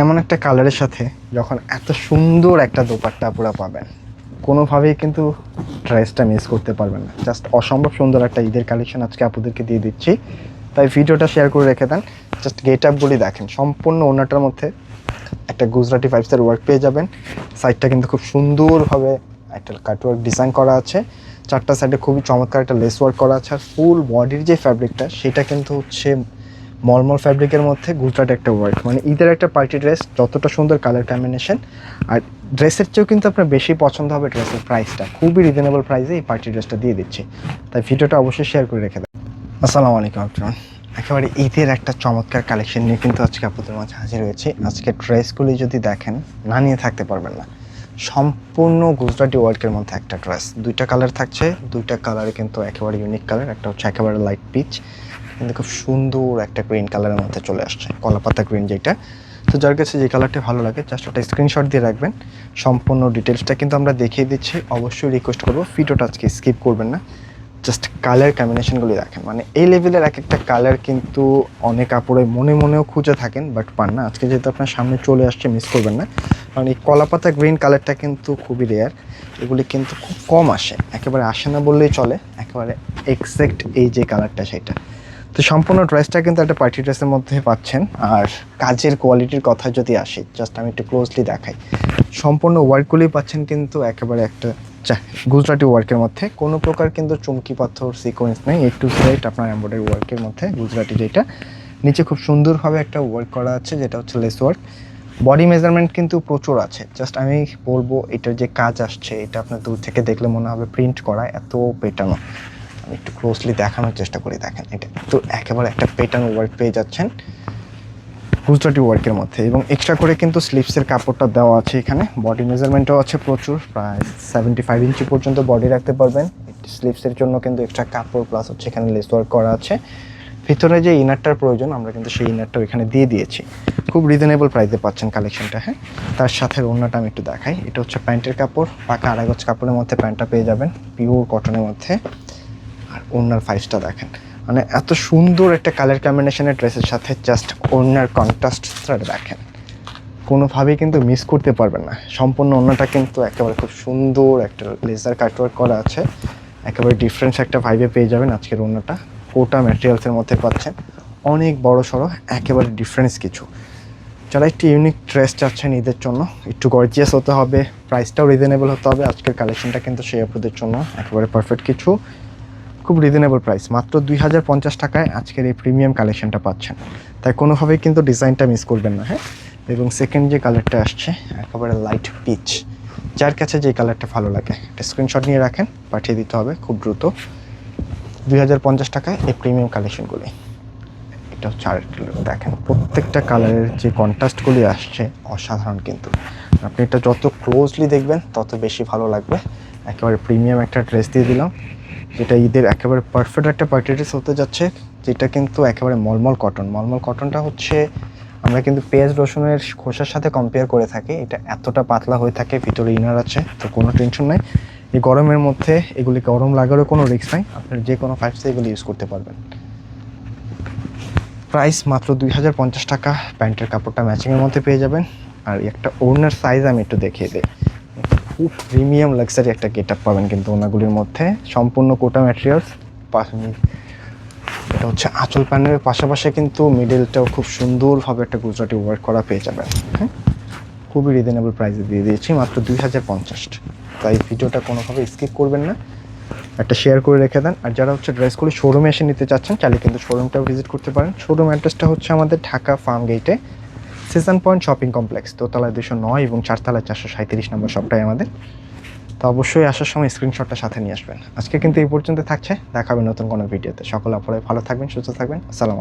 এমন একটা কালারের সাথে যখন এত সুন্দর একটা দোপাট্টা আপনারা পাবেন, কোনোভাবেই কিন্তু ড্রেসটা মিস করতে পারবেন না। জাস্ট অসম্ভব সুন্দর একটা ঈদের কালেকশন আজকে আপনাদেরকে দিয়ে দিচ্ছি, তাই ভিডিওটা শেয়ার করে রেখে দেন। জাস্ট গেট আপগুলি দেখেন, সম্পূর্ণ ওনাটার মধ্যে একটা গুজরাটি ভাইবসের ওয়ার্ক পেয়ে যাবেন। সাইডটা কিন্তু খুব সুন্দরভাবে একটা কাটওয়ার্ক ডিজাইন করা আছে, চারটা সাইডে খুবই চমৎকার একটা লেস ওয়ার্ক করা আছে। আর ফুল বডির যে ফ্যাব্রিকটা সেটা কিন্তু হচ্ছে মলমল ফ্যাব্রিকের মধ্যে গুজরাটি একটা ওয়ার্ক, মানে ঈদের একটা পার্টি ড্রেস যতটা সুন্দর কালার কম্বিনেশন। আর ড্রেসের চেয়েও কিন্তু আপনার বেশি পছন্দ হবে ড্রেসের প্রাইসটা, খুবই রিজনেবল প্রাইসে এই পার্টি ড্রেসটা দিয়ে দিচ্ছি, তাই ভিডিওটা অবশ্যই শেয়ার করে রেখে দেন। আসসালামু আলাইকুম আপনার, একেবারে ঈদের একটা চমৎকার কালেকশন নিয়ে কিন্তু আজকে আপনাদের মাঝে হাজির হয়েছি। আজকে ড্রেসগুলি যদি দেখেন না নিয়ে থাকতে পারবেন না। সম্পূর্ণ গুজরাটি ওয়ার্কের মধ্যে একটা ড্রেস, দুইটা কালার থাকছে, দুইটা কালারে কিন্তু একেবারে ইউনিক কালার। একটা হচ্ছে একেবারে লাইট পিচ, কিন্তু খুব সুন্দর একটা গ্রিন কালারের মধ্যে চলে আসছে, কলাপাতা গ্রিন যেটা। তো যার কাছে যে কালারটা ভালো লাগে জাস্ট একটা স্ক্রিনশট দিয়ে রাখবেন। সম্পূর্ণ ডিটেলসটা কিন্তু আমরা দেখিয়ে দিচ্ছি। অবশ্যই রিকোয়েস্ট করবো ভিডিওটা আজকে স্কিপ করবেন না। জাস্ট কালার কম্বিনেশনগুলি দেখেন, মানে এই লেভেলের এক একটা কালার কিন্তু অনেক কাপড়ে মনে মনেও খুঁজে থাকেন বাট পান না। আজকে যেহেতু আপনার সামনে চলে আসছে মিস করবেন না, কারণ এই কলাপাতা গ্রিন কালারটা কিন্তু খুবই রেয়ার, এগুলি কিন্তু খুব কম আসে, একেবারে আসে না বললেই চলে। একেবারে এক্স্যাক্ট এই যে কালারটা সেটা। তো সম্পূর্ণ ড্রেসটা কিন্তু একটা পার্টি ড্রেসের মধ্যে পাচ্ছেন। আর কাজের কোয়ালিটির কথা যদি আসি, জাস্ট আমি একটু ক্লোজলি দেখাই, সম্পূর্ণ ওয়ার্কগুলি পাচ্ছেন কিন্তু একেবারে একটা গুজরাটি ওয়ার্কের মধ্যে। কোনো প্রকার কিন্তু চুমকি পাথর সিকোয়েন্স নেই, একটু সেট আপনার এমব্রয়ডারি ওয়ার্কের মধ্যে গুজরাটি যেটা। নিচে খুব সুন্দরভাবে একটা ওয়ার্ক করা আছে যেটা হচ্ছে লেস ওয়ার্ক। বডি মেজারমেন্ট কিন্তু প্রচুর আছে, জাস্ট আমি বলবো এটার যে কাজ আসছে এটা আপনার দূর থেকে দেখলে মনে হবে প্রিন্ট করা, এত পেটানো। আমি একটু ক্লোজলি দেখানোর চেষ্টা করি, দেখেন এটা তো একেবারে একটা পেটানো ওয়ার্ক পেয়ে যাচ্ছেন গুজরাটি ওয়ার্কের মধ্যে। এবং এক্সট্রা করে কিন্তু স্লিভসের কাপড়টা দেওয়া আছে এখানে, বডি মেজারমেন্টও আছে প্রচুর, প্রায় 75 ইঞ্চি পর্যন্ত বডি রাখতে পারবেন। স্লিভসের জন্য কিন্তু এক্সট্রা কাপড় প্লাস হচ্ছে এখানে লেস ওয়ার্ক করা আছে। ভিতরে যে ইনারটার প্রয়োজন আমরা কিন্তু সেই ইনারটাও এখানে দিয়ে দিয়েছি। খুব রিজনেবল প্রাইসে পাচ্ছেন কালেকশনটা। হ্যাঁ, তার সাথে ওড়নাটা আমি একটু দেখাই, এটা হচ্ছে প্যান্টের কাপড়, পাকা আড়াই গজ কাপড়ের মধ্যে প্যান্টটা পেয়ে যাবেন, পিওর কটনের মধ্যে। আর ওড়নার ফাইসটা দেখেন, মানে এত সুন্দর একটা কালার কম্বিনেশনের ড্রেসের সাথে জাস্ট ওড়নার কন্ট্রাস্টটা দেখেন, কোনোভাবেই কিন্তু মিস করতে পারবেন না। সম্পূর্ণ ওড়নাটা কিন্তু একেবারে খুব সুন্দর একটা লেজার কাটওয়ার্ক করা আছে, একেবারে ডিফারেন্স একটা ভাইবে পেয়ে যাবেন আজকের ওড়নাটা। কোটা ম্যাটেরিয়ালসের মধ্যে পাচ্ছেন, অনেক বড় সড়ো, একেবারে ডিফারেন্স কিছু। যারা একটু ইউনিক ড্রেস চাচ্ছেন ঈদের জন্য, একটু গর্জিয়াস হতে হবে, প্রাইসটাও রিজনেবল হতে হবে, আজকের কালেকশনটা কিন্তু সেই আপুদের জন্য একেবারে পারফেক্ট কিছু। খুব রিজনেবল প্রাইস, মাত্র 2050 টাকায় আজকের এই প্রিমিয়াম কালেকশনটা পাচ্ছেন, তাই কোনোভাবেই কিন্তু ডিজাইনটা মিস করবেন না। হ্যাঁ, এবং সেকেন্ড যে কালারটা আসছে একেবারে লাইট পিচ, যার কাছে যে কালারটা ভালো লাগে একটা স্ক্রিনশট নিয়ে রাখেন, পাঠিয়ে দিতে হবে খুব দ্রুত। 2050 টাকায় এই প্রিমিয়াম কালেকশনগুলি। এটা হচ্ছে আরেকটা দেখেন, প্রত্যেকটা কালারের যে কন্ট্রাস্টগুলি আসছে অসাধারণ কিন্তু। আপনি এটা যত ক্লোজলি দেখবেন তত বেশি ভালো লাগবে। একেবারে প্রিমিয়াম একটা ড্রেস দিয়ে দিলাম, যেটা ঈদের একেবারে পারফেক্ট একটা পার্টি ড্রেস হতে যাচ্ছে, যেটা কিন্তু একেবারে মলমল কটন। মলমল কটনটা হচ্ছে আমরা কিন্তু পেঁয়াজ রসুনের খোসার সাথে কম্পেয়ার করে থাকি, এটা এতটা পাতলা হয়ে থাকে, ভিতরে ইনার আছে, তো কোনো টেনশন নাই। এই গরমের মধ্যে এগুলি গরম লাগারও কোনো রিস্ক নাই, আপনার যে কোনো ফাইভসে এগুলি ইউজ করতে পারবেন। প্রাইস মাত্র 2050 টাকা, প্যান্টের কাপড়টা ম্যাচিংয়ের মধ্যে পেয়ে যাবেন। আর একটা ওড়নার সাইজ আমি একটু দেখিয়ে দিই, খুব প্রিমিয়াম লাক্সারি একটা গেট আপ পাবেন কিন্তু ওনাগুলির মধ্যে। সম্পূর্ণ কোটা ম্যাটেরিয়ালস, এটা হচ্ছে আঁচল প্যানেলের পাশাপাশি কিন্তু মিডলটাও খুব সুন্দরভাবে একটা গুজরাটি ওয়ার্ক করা পেয়ে যাবেন। হ্যাঁ, খুবই রিজনেবল প্রাইসে দিয়ে দিয়েছি মাত্র 2050। তাই ভিডিওটা কোনোভাবে স্কিপ করবেন না, একটা শেয়ার করে রেখে দেন। আর যারা হচ্ছে ড্রেসগুলি শোরুমে এসে নিতে চাচ্ছেন চাইলে কিন্তু শোরুমটাও ভিজিট করতে পারেন। শোরুম অ্যাড্রেসটা হচ্ছে আমাদের ঢাকা ফার্ম গেটে, সিজন পয়েন্ট শপিং কমপ্লেক্স, দোতলায় 209 এবং চারতলায় 437 নম্বর সবটাই আমাদের। তো অবশ্যই আসার সময় স্ক্রিনশটটা সাথে নিয়ে আসবেন। আজকে কিন্তু এই পর্যন্ত থাকছে, দেখাবেন নতুন কোনো ভিডিওতে। সকলে আপনারা ভালো থাকবেন, সুস্থ থাকবেন। আসসালামু আলাইকুম।